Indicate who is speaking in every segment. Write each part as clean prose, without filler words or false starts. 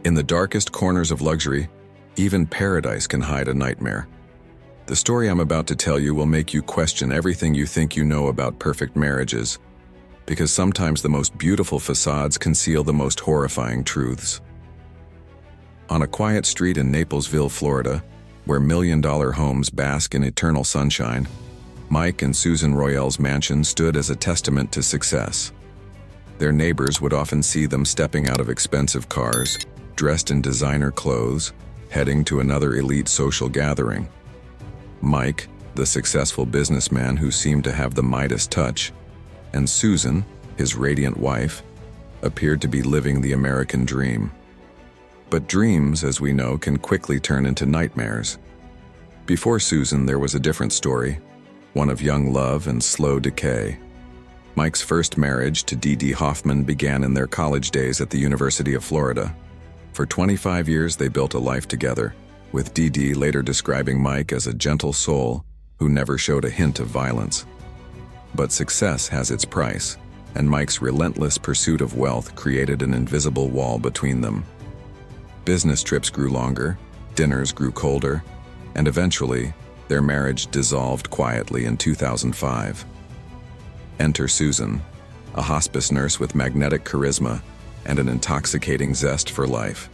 Speaker 1: In the darkest corners of luxury, even paradise can hide a nightmare. The story I'm about to tell you will make you question everything you think you know about perfect marriages, because sometimes the most beautiful facades conceal the most horrifying truths. On a quiet street in Naplesville, Florida, where million-dollar homes bask in eternal sunshine, Mike and Susan Royale's mansion stood as a testament to success. Their neighbors would often see them stepping out of expensive cars, dressed in designer clothes, heading to another elite social gathering. Mike, the successful businessman who seemed to have the Midas touch, and Susan, his radiant wife, appeared to be living the American dream. But dreams, as we know, can quickly turn into nightmares. Before Susan, there was a different story, one of young love and slow decay. Mike's first marriage to Dee Dee Hoffman began in their college days at the University of Florida. For 25 years, they built a life together, with Dee Dee later describing Mike as a gentle soul who never showed a hint of violence. But success has its price, and Mike's relentless pursuit of wealth created an invisible wall between them. Business trips grew longer, dinners grew colder, and eventually, their marriage dissolved quietly in 2005. Enter Susan, a hospice nurse with magnetic charisma and an intoxicating zest for life.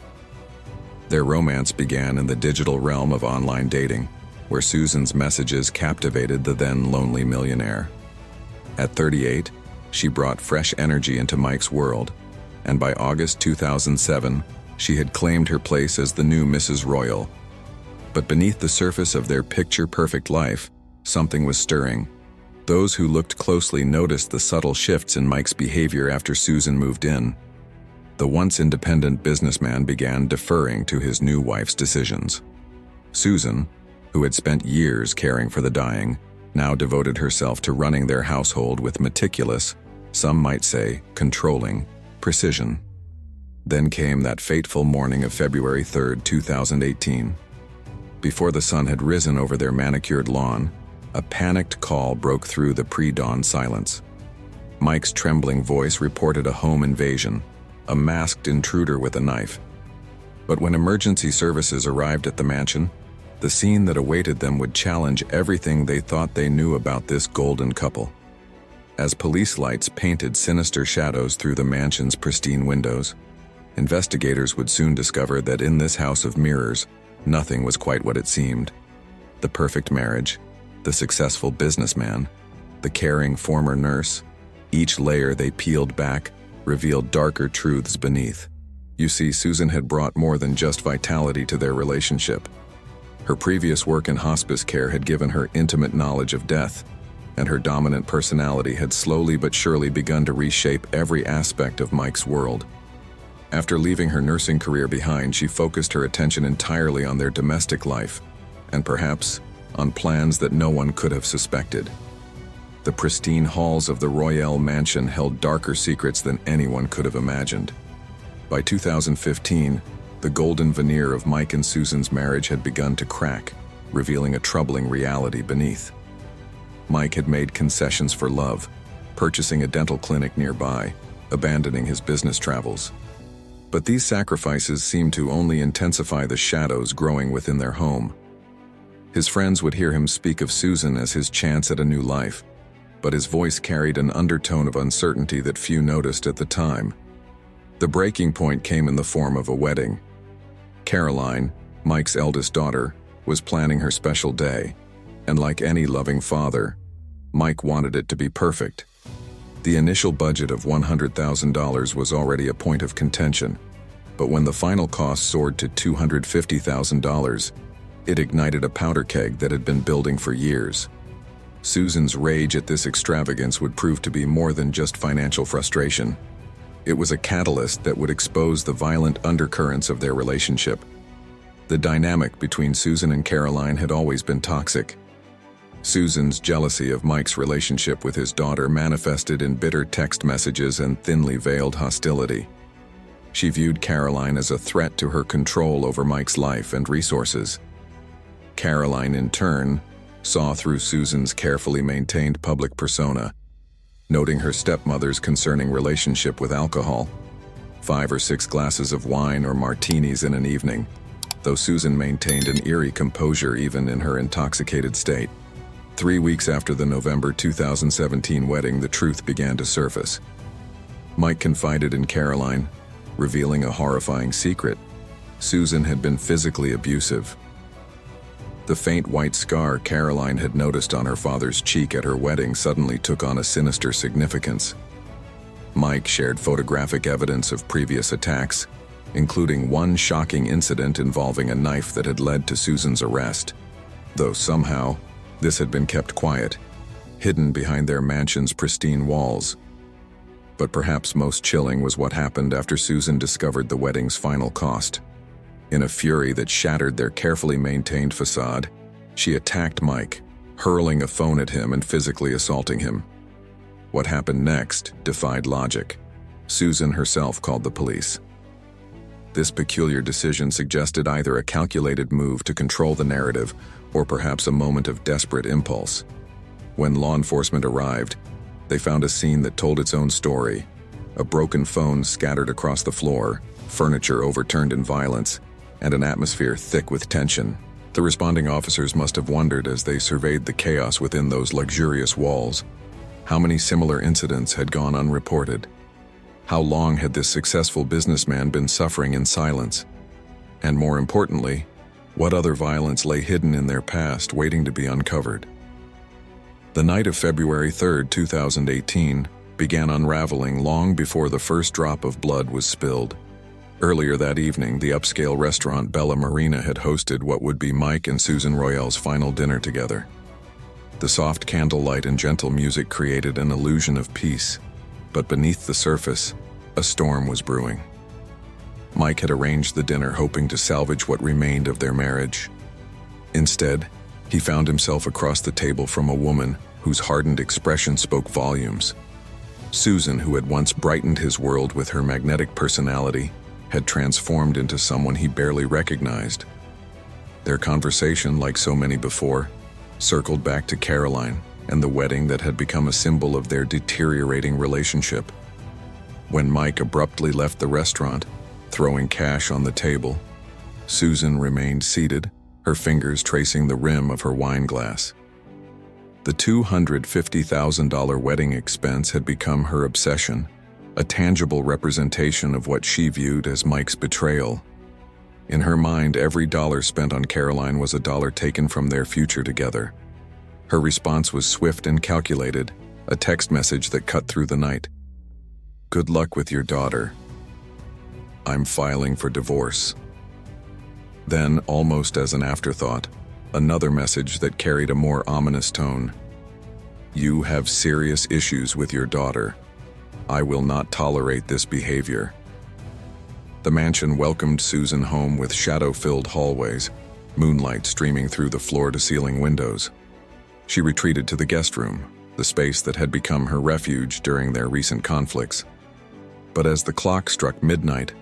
Speaker 1: Their romance began in the digital realm of online dating, where Susan's messages captivated the then lonely millionaire. At 38, she brought fresh energy into Mike's world, and by August 2007, she had claimed her place as the new Mrs. Royale. But beneath the surface of their picture-perfect life, something was stirring. Those who looked closely noticed the subtle shifts in Mike's behavior after Susan moved in. The once independent businessman began deferring to his new wife's decisions. Susan, who had spent years caring for the dying, now devoted herself to running their household with meticulous, some might say controlling, precision. Then came that fateful morning of February 3, 2018. Before the sun had risen over their manicured lawn, a panicked call broke through the pre-dawn silence. Mike's trembling voice reported a home invasion, a masked intruder with a knife. But when emergency services arrived at the mansion, the scene that awaited them would challenge everything they thought they knew about this golden couple. As police lights painted sinister shadows through the mansion's pristine windows, investigators would soon discover that in this house of mirrors, nothing was quite what it seemed. The perfect marriage, the successful businessman, the caring former nurse, each layer they peeled back revealed darker truths beneath. You see, Susan had brought more than just vitality to their relationship. Her previous work in hospice care had given her intimate knowledge of death, and her dominant personality had slowly but surely begun to reshape every aspect of Mike's world. After leaving her nursing career behind, she focused her attention entirely on their domestic life, and perhaps on plans that no one could have suspected. The pristine halls of the Royale mansion held darker secrets than anyone could have imagined. By 2015, the golden veneer of Mike and Susan's marriage had begun to crack, revealing a troubling reality beneath. Mike had made concessions for love, purchasing a dental clinic nearby, abandoning his business travels. But these sacrifices seemed to only intensify the shadows growing within their home. His friends would hear him speak of Susan as his chance at a new life, but his voice carried an undertone of uncertainty that few noticed at the time. The breaking point came in the form of a wedding. Caroline, Mike's eldest daughter, was planning her special day, and like any loving father, Mike wanted it to be perfect. The initial budget of $100,000 was already a point of contention, but when the final cost soared to $250,000, it ignited a powder keg that had been building for years. Susan's rage at this extravagance would prove to be more than just financial frustration. It was a catalyst that would expose the violent undercurrents of their relationship. The dynamic between Susan and Caroline had always been toxic. Susan's jealousy of Mike's relationship with his daughter manifested in bitter text messages and thinly veiled hostility. She viewed Caroline as a threat to her control over Mike's life and resources. Caroline, in turn, saw through Susan's carefully maintained public persona, noting her stepmother's concerning relationship with alcohol. 5 or 6 glasses of wine or martinis in an evening, though Susan maintained an eerie composure even in her intoxicated state. 3 weeks after the November 2017 wedding, the truth began to surface. Mike confided in Caroline, revealing a horrifying secret. Susan had been physically abusive. The faint white scar Caroline had noticed on her father's cheek at her wedding suddenly took on a sinister significance. Mike shared photographic evidence of previous attacks, including one shocking incident involving a knife that had led to Susan's arrest, though somehow this had been kept quiet, hidden behind their mansion's pristine walls. But perhaps most chilling was what happened after Susan discovered the wedding's final cost. In a fury that shattered their carefully maintained facade, she attacked Mike, hurling a phone at him and physically assaulting him. What happened next defied logic. Susan herself called the police. This peculiar decision suggested either a calculated move to control the narrative or perhaps a moment of desperate impulse. When law enforcement arrived, they found a scene that told its own story. A broken phone scattered across the floor, furniture overturned in violence, and an atmosphere thick with tension. The responding officers must have wondered as they surveyed the chaos within those luxurious walls. How many similar incidents had gone unreported? How long had this successful businessman been suffering in silence? And more importantly, what other violence lay hidden in their past waiting to be uncovered? The night of February 3, 2018, began unraveling long before the first drop of blood was spilled. Earlier that evening, the upscale restaurant Bella Marina had hosted what would be Mike and Susan Royale's final dinner together. The soft candlelight and gentle music created an illusion of peace, but beneath the surface, a storm was brewing. Mike had arranged the dinner hoping to salvage what remained of their marriage. Instead, he found himself across the table from a woman whose hardened expression spoke volumes. Susan, who had once brightened his world with her magnetic personality, had transformed into someone he barely recognized. Their conversation, like so many before, circled back to Caroline and the wedding that had become a symbol of their deteriorating relationship. When Mike abruptly left the restaurant, throwing cash on the table, Susan remained seated, her fingers tracing the rim of her wine glass. The $250,000 wedding expense had become her obsession, a tangible representation of what she viewed as Mike's betrayal. In her mind, every dollar spent on Caroline was a dollar taken from their future together. Her response was swift and calculated, a text message that cut through the night. "Good luck with your daughter. I'm filing for divorce." Then, almost as an afterthought, another message that carried a more ominous tone. "You have serious issues with your daughter. I will not tolerate this behavior." The mansion welcomed Susan home with shadow-filled hallways, moonlight streaming through the floor-to-ceiling windows. She retreated to the guest room, the space that had become her refuge during their recent conflicts. But as the clock struck midnight,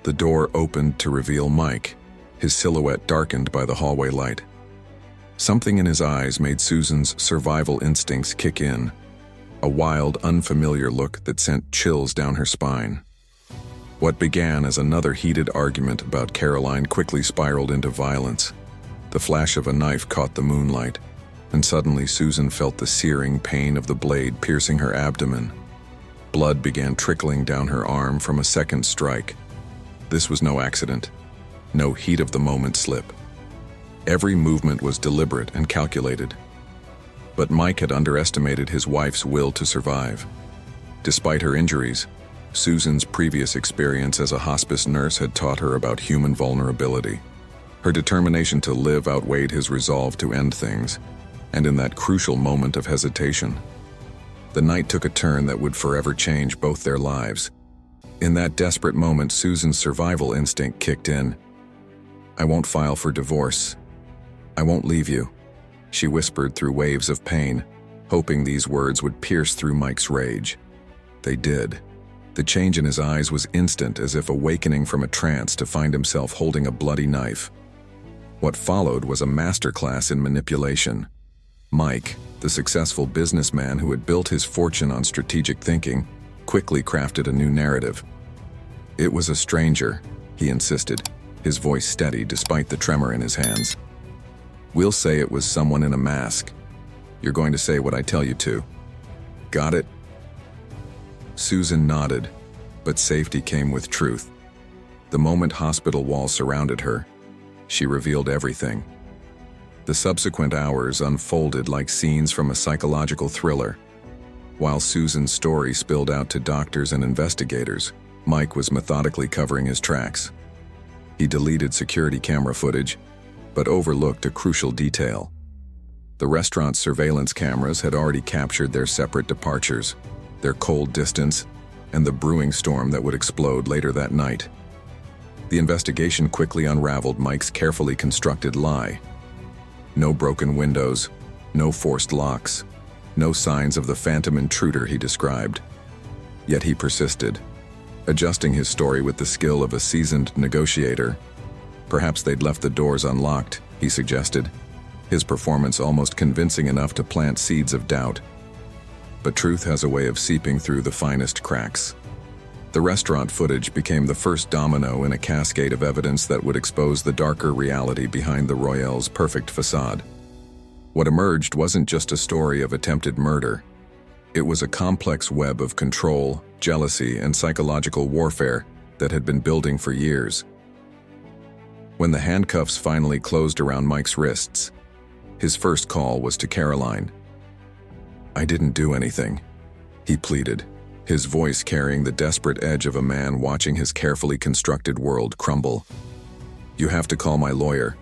Speaker 1: the door opened to reveal Mike, his silhouette darkened by the hallway light. Something in his eyes made Susan's survival instincts kick in, a wild, unfamiliar look that sent chills down her spine. What began as another heated argument about Caroline quickly spiraled into violence. The flash of a knife caught the moonlight, and suddenly Susan felt the searing pain of the blade piercing her abdomen. Blood began trickling down her arm from a second strike. This was no accident, no heat-of-the-moment slip. Every movement was deliberate and calculated. But Mike had underestimated his wife's will to survive. Despite her injuries, Susan's previous experience as a hospice nurse had taught her about human vulnerability. Her determination to live outweighed his resolve to end things, and in that crucial moment of hesitation, the night took a turn that would forever change both their lives. In that desperate moment, Susan's survival instinct kicked in. "I won't file for divorce. I won't leave you," she whispered through waves of pain, hoping these words would pierce through Mike's rage. They did. The change in his eyes was instant, as if awakening from a trance to find himself holding a bloody knife. What followed was a masterclass in manipulation. Mike, the successful businessman who had built his fortune on strategic thinking, quickly crafted a new narrative. "It was a stranger," he insisted, his voice steady despite the tremor in his hands. "We'll say it was someone in a mask. You're going to say what I tell you to. Got it?" Susan nodded, but safety came with truth. The moment hospital walls surrounded her, she revealed everything. The subsequent hours unfolded like scenes from a psychological thriller. While Susan's story spilled out to doctors and investigators, Mike was methodically covering his tracks. He deleted security camera footage, but overlooked a crucial detail. The restaurant's surveillance cameras had already captured their separate departures, their cold distance, and the brewing storm that would explode later that night. The investigation quickly unraveled Mike's carefully constructed lie. No broken windows, no forced locks, no signs of the phantom intruder he described. Yet he persisted, adjusting his story with the skill of a seasoned negotiator. Perhaps they'd left the doors unlocked, he suggested, his performance almost convincing enough to plant seeds of doubt. But truth has a way of seeping through the finest cracks. The restaurant footage became the first domino in a cascade of evidence that would expose the darker reality behind the Royale's perfect facade. What emerged wasn't just a story of attempted murder. It was a complex web of control, jealousy, and psychological warfare that had been building for years. When the handcuffs finally closed around Mike's wrists, his first call was to Caroline. "I didn't do anything," he pleaded, his voice carrying the desperate edge of a man watching his carefully constructed world crumble. "You have to call my lawyer.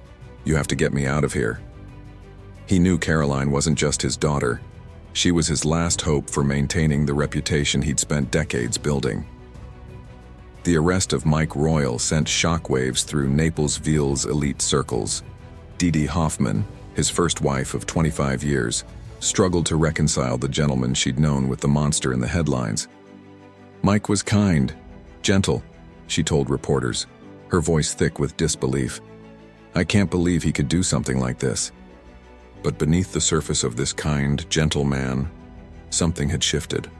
Speaker 1: You have to get me out of here." He knew Caroline wasn't just his daughter. She was his last hope for maintaining the reputation he'd spent decades building. The arrest of Mike Royale sent shockwaves through Naplesville's elite circles. Dee Dee Hoffman, his first wife of 25 years, struggled to reconcile the gentleman she'd known with the monster in the headlines. "Mike was kind, gentle," she told reporters, her voice thick with disbelief. "I can't believe he could do something like this." But beneath the surface of this kind, gentle man, something had shifted.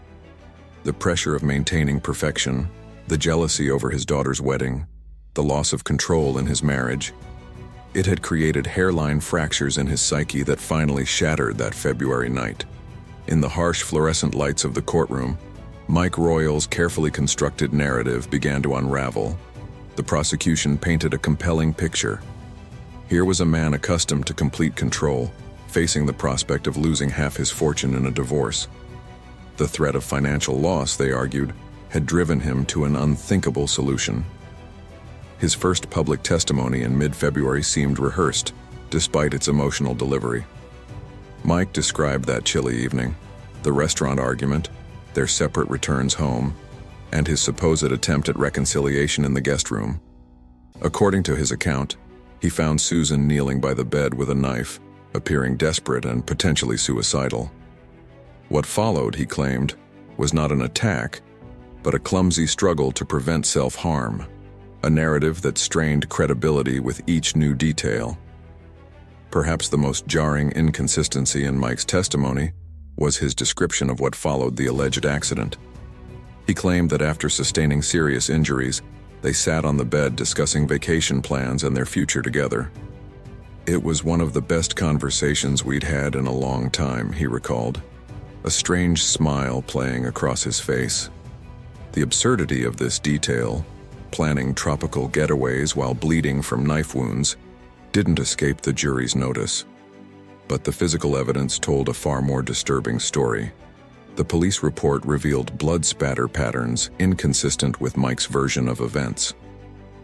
Speaker 1: The pressure of maintaining perfection, the jealousy over his daughter's wedding, the loss of control in his marriage. It had created hairline fractures in his psyche that finally shattered that February night. In the harsh fluorescent lights of the courtroom, Mike Royale's carefully constructed narrative began to unravel. The prosecution painted a compelling picture. Here was a man accustomed to complete control, facing the prospect of losing half his fortune in a divorce. The threat of financial loss, they argued, had driven him to an unthinkable solution. His first public testimony in mid-February seemed rehearsed, despite its emotional delivery. Mike described that chilly evening, the restaurant argument, their separate returns home, and his supposed attempt at reconciliation in the guest room. According to his account, he found Susan kneeling by the bed with a knife, appearing desperate and potentially suicidal. What followed, he claimed, was not an attack, but a clumsy struggle to prevent self-harm, a narrative that strained credibility with each new detail. Perhaps the most jarring inconsistency in Mike's testimony was his description of what followed the alleged accident. He claimed that after sustaining serious injuries, they sat on the bed discussing vacation plans and their future together. "It was one of the best conversations we'd had in a long time," he recalled, a strange smile playing across his face. The absurdity of this detail, planning tropical getaways while bleeding from knife wounds, didn't escape the jury's notice. But the physical evidence told a far more disturbing story. The police report revealed blood spatter patterns inconsistent with Mike's version of events.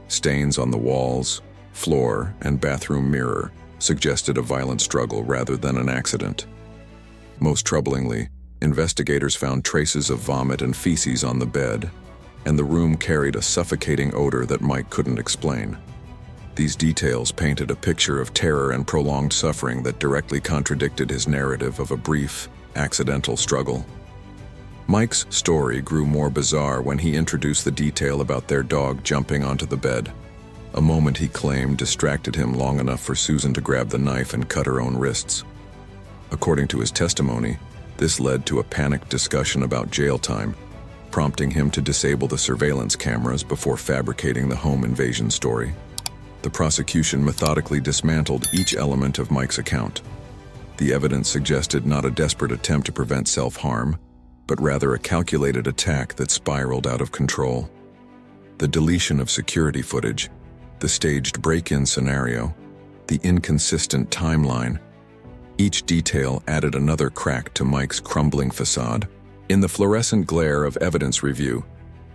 Speaker 1: Stains on the walls, floor, and bathroom mirror suggested a violent struggle rather than an accident. Most troublingly, investigators found traces of vomit and feces on the bed, and the room carried a suffocating odor that Mike couldn't explain. These details painted a picture of terror and prolonged suffering that directly contradicted his narrative of a brief, accidental struggle. Mike's story grew more bizarre when he introduced the detail about their dog jumping onto the bed, a moment he claimed distracted him long enough for Susan to grab the knife and cut her own wrists. According to his testimony, this led to a panicked discussion about jail time, prompting him to disable the surveillance cameras before fabricating the home invasion story. The prosecution methodically dismantled each element of Mike's account. The evidence suggested not a desperate attempt to prevent self-harm, but rather a calculated attack that spiraled out of control. The deletion of security footage, the staged break-in scenario, the inconsistent timeline, each detail added another crack to Mike's crumbling facade. In the fluorescent glare of evidence review,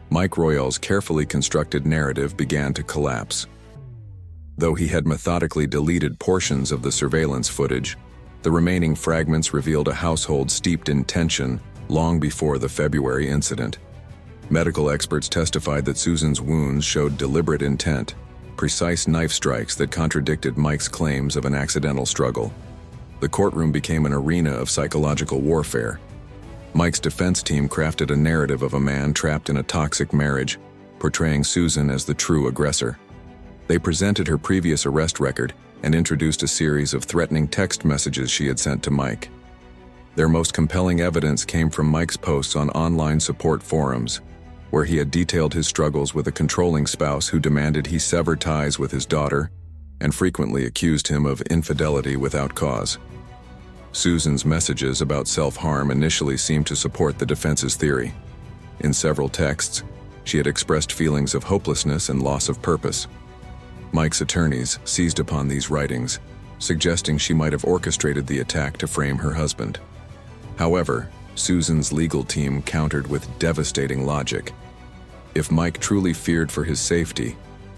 Speaker 1: Mike Royale's carefully constructed narrative began to collapse. Though he had methodically deleted portions of the surveillance footage, the remaining fragments revealed a household steeped in tension long before the February incident. Medical experts testified that Susan's wounds showed deliberate intent, precise knife strikes that contradicted Mike's claims of an accidental struggle. The courtroom became an arena of psychological warfare. Mike's defense team crafted a narrative of a man trapped in a toxic marriage, portraying Susan as the true aggressor. They presented her previous arrest record and introduced a series of threatening text messages she had sent to Mike. Their most compelling evidence came from Mike's posts on online support forums, where he had detailed his struggles with a controlling spouse who demanded he sever ties with his daughter and frequently accused him of infidelity without cause. Susan's messages about self-harm initially seemed to support the defense's theory. In several texts, she had expressed feelings of hopelessness and loss of purpose. Mike's attorneys seized upon these writings, suggesting she might have orchestrated the attack to frame her husband. However, Susan's legal team countered with devastating logic. If Mike truly feared for his safety,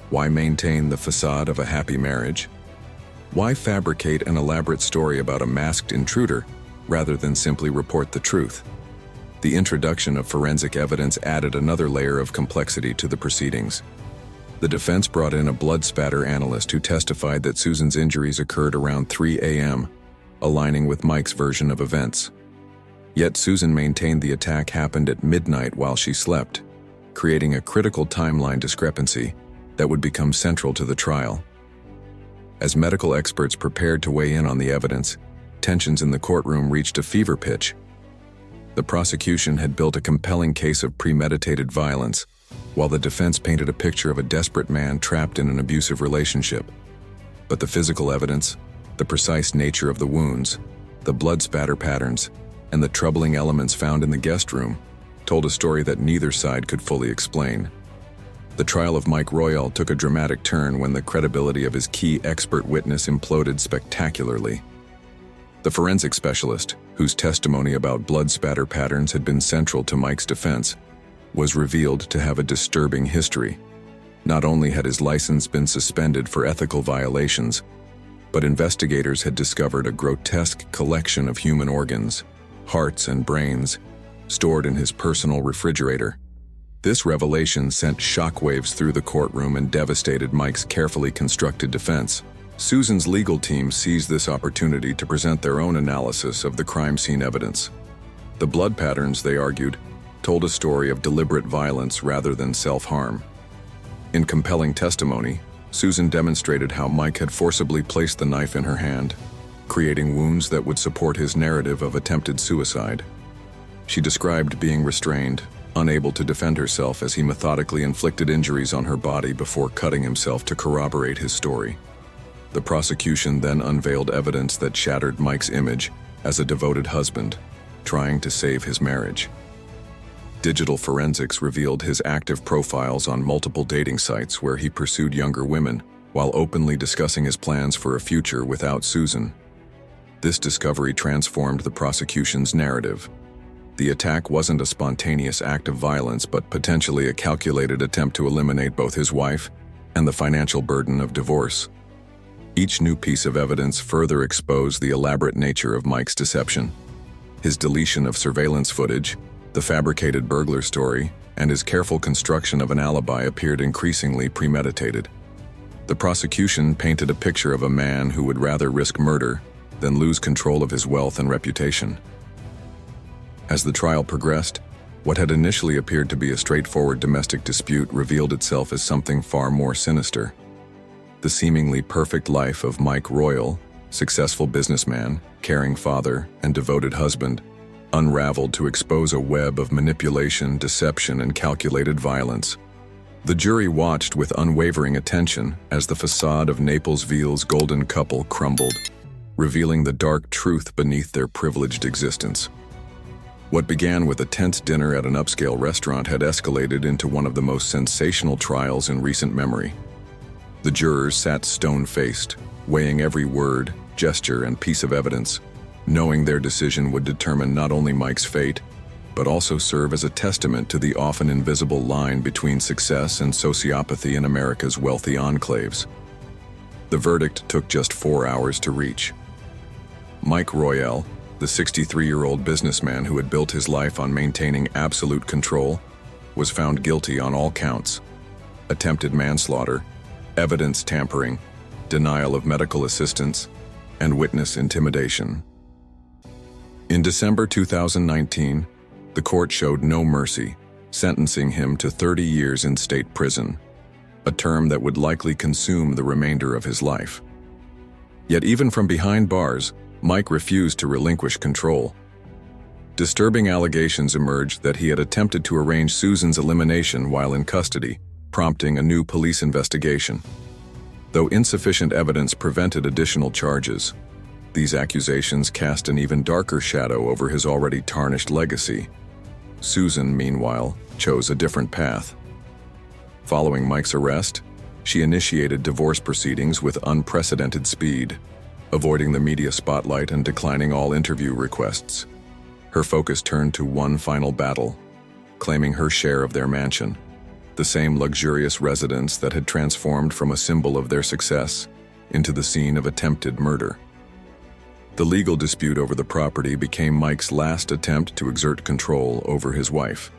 Speaker 1: why maintain the facade of a happy marriage? Why fabricate an elaborate story about a masked intruder rather than simply report the truth? The introduction of forensic evidence added another layer of complexity to the proceedings. The defense brought in a blood spatter analyst who testified that Susan's injuries occurred around 3 a.m., aligning with Mike's version of events. Yet Susan maintained the attack happened at midnight while she slept, creating a critical timeline discrepancy that would become central to the trial. As medical experts prepared to weigh in on the evidence, tensions in the courtroom reached a fever pitch. The prosecution had built a compelling case of premeditated violence, while the defense painted a picture of a desperate man trapped in an abusive relationship. But the physical evidence, the precise nature of the wounds, the blood spatter patterns, and the troubling elements found in the guest room told a story that neither side could fully explain. The trial of Mike Royale took a dramatic turn when the credibility of his key expert witness imploded spectacularly. The forensic specialist, whose testimony about blood spatter patterns had been central to Mike's defense, was revealed to have a disturbing history. Not only had his license been suspended for ethical violations, but investigators had discovered a grotesque collection of human organs, hearts and brains, stored in his personal refrigerator. This revelation sent shockwaves through the courtroom and devastated Mike's carefully constructed defense. Susan's legal team seized this opportunity to present their own analysis of the crime scene evidence. The blood patterns, they argued, told a story of deliberate violence rather than self-harm. In compelling testimony, Susan demonstrated how Mike had forcibly placed the knife in her hand, creating wounds that would support his narrative of attempted suicide. She described being restrained, unable to defend herself as he methodically inflicted injuries on her body before cutting himself to corroborate his story. The prosecution then unveiled evidence that shattered Mike's image as a devoted husband, trying to save his marriage. Digital forensics revealed his active profiles on multiple dating sites where he pursued younger women while openly discussing his plans for a future without Susan. This discovery transformed the prosecution's narrative. The attack wasn't a spontaneous act of violence, but potentially a calculated attempt to eliminate both his wife and the financial burden of divorce. Each new piece of evidence further exposed the elaborate nature of Mike's deception. His deletion of surveillance footage, the fabricated burglar story, and his careful construction of an alibi appeared increasingly premeditated. The prosecution painted a picture of a man who would rather risk murder than lose control of his wealth and reputation. As the trial progressed, what had initially appeared to be a straightforward domestic dispute revealed itself as something far more sinister. The seemingly perfect life of Mike Royale, successful businessman, caring father, and devoted husband, unraveled to expose a web of manipulation, deception, and calculated violence. The jury watched with unwavering attention as the facade of Naplesville's golden couple crumbled, revealing the dark truth beneath their privileged existence. What began with a tense dinner at an upscale restaurant had escalated into one of the most sensational trials in recent memory. The jurors sat stone-faced, weighing every word, gesture, and piece of evidence, knowing their decision would determine not only Mike's fate, but also serve as a testament to the often invisible line between success and sociopathy in America's wealthy enclaves. The verdict took just 4 hours to reach. Mike Royale, the 63-year-old businessman who had built his life on maintaining absolute control, was found guilty on all counts: attempted manslaughter, evidence tampering, denial of medical assistance, and witness intimidation. In December 2019, the court showed no mercy, sentencing him to 30 years in state prison, a term that would likely consume the remainder of his life. Yet even from behind bars, Mike refused to relinquish control. Disturbing allegations emerged that he had attempted to arrange Susan's elimination while in custody, prompting a new police investigation. Though insufficient evidence prevented additional charges, these accusations cast an even darker shadow over his already tarnished legacy. Susan, meanwhile, chose a different path. Following Mike's arrest, she initiated divorce proceedings with unprecedented speed, avoiding the media spotlight and declining all interview requests. Her focus turned to one final battle: claiming her share of their mansion, the same luxurious residence that had transformed from a symbol of their success into the scene of attempted murder. The legal dispute over the property became Mike's last attempt to exert control over his wife.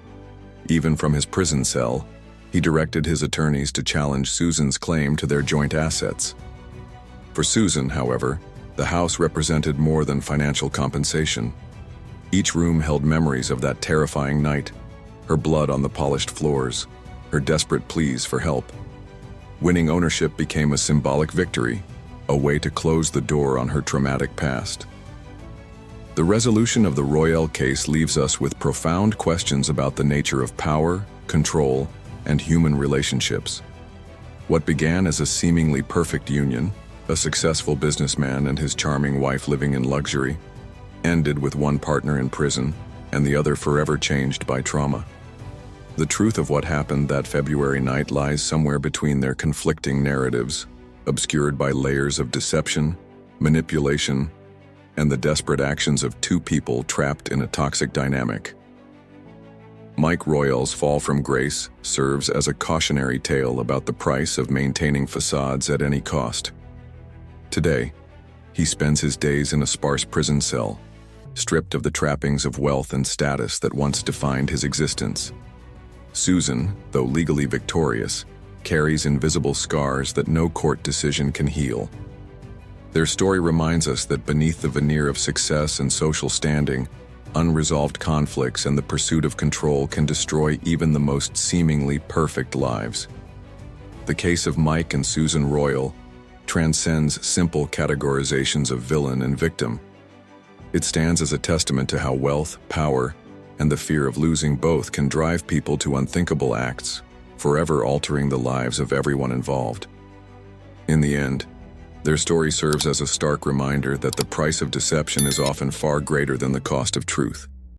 Speaker 1: Even from his prison cell, he directed his attorneys to challenge Susan's claim to their joint assets. For Susan, however, the house represented more than financial compensation. Each room held memories of that terrifying night: her blood on the polished floors, her desperate pleas for help. Winning ownership became a symbolic victory, a way to close the door on her traumatic past. The resolution of the Royale case leaves us with profound questions about the nature of power, control, and human relationships. What began as a seemingly perfect union, a successful businessman and his charming wife living in luxury, ended with one partner in prison and the other forever changed by trauma. The truth of what happened that February night lies somewhere between their conflicting narratives, obscured by layers of deception, manipulation, and the desperate actions of two people trapped in a toxic dynamic. Mike Royale's fall from grace serves as a cautionary tale about the price of maintaining facades at any cost. Today, he spends his days in a sparse prison cell, stripped of the trappings of wealth and status that once defined his existence. Susan, though legally victorious, carries invisible scars that no court decision can heal. Their story reminds us that beneath the veneer of success and social standing, unresolved conflicts and the pursuit of control can destroy even the most seemingly perfect lives. The case of Mike and Susan Royale transcends simple categorizations of villain and victim. It stands as a testament to how wealth, power, and the fear of losing both can drive people to unthinkable acts, forever altering the lives of everyone involved. In the end, their story serves as a stark reminder that the price of deception is often far greater than the cost of truth.